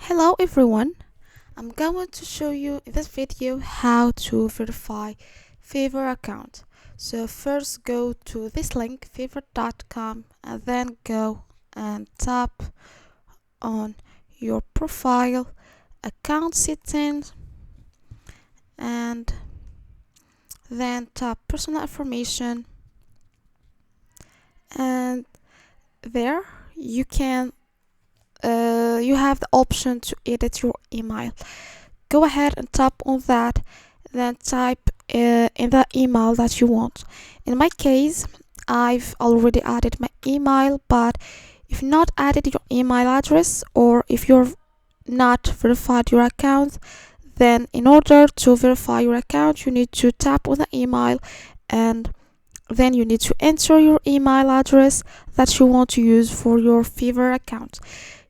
Hello everyone, I'm going to show you in this video how to verify Fiverr account. So first go to this link fiverr.com and then go and tap on your profile, account settings, and then tap personal information, and there you have the option to edit your email. Go ahead and tap on that, then type in the email that you want. In my case, I've already added my email, but if not added your email address, or if you're not verified your account, then in order to verify your account you need to tap on the email, and then you need to enter your email address that you want to use for your Fiverr account.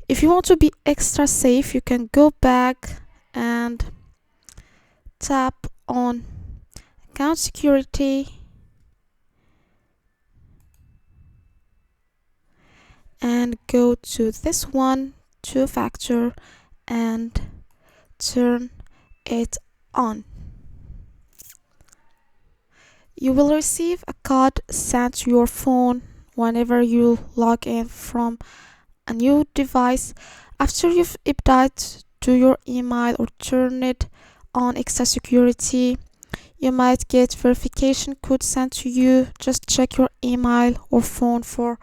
If you want to be extra safe, you can go back and tap on account security and go to this one, two-factor, and turn it on. You will receive a code sent to your phone whenever you log in from a new device. After you've updated to your email or turn it on extra security, you might get verification code sent to you. Just check your email or phone for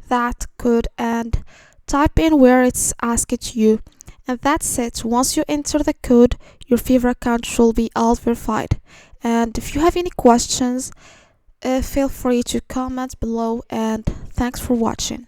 that code and type in where it's asked you, and that's it. Once you enter the code, your Fiverr account should be all verified. And if you have any questions, feel free to comment below, and thanks for watching.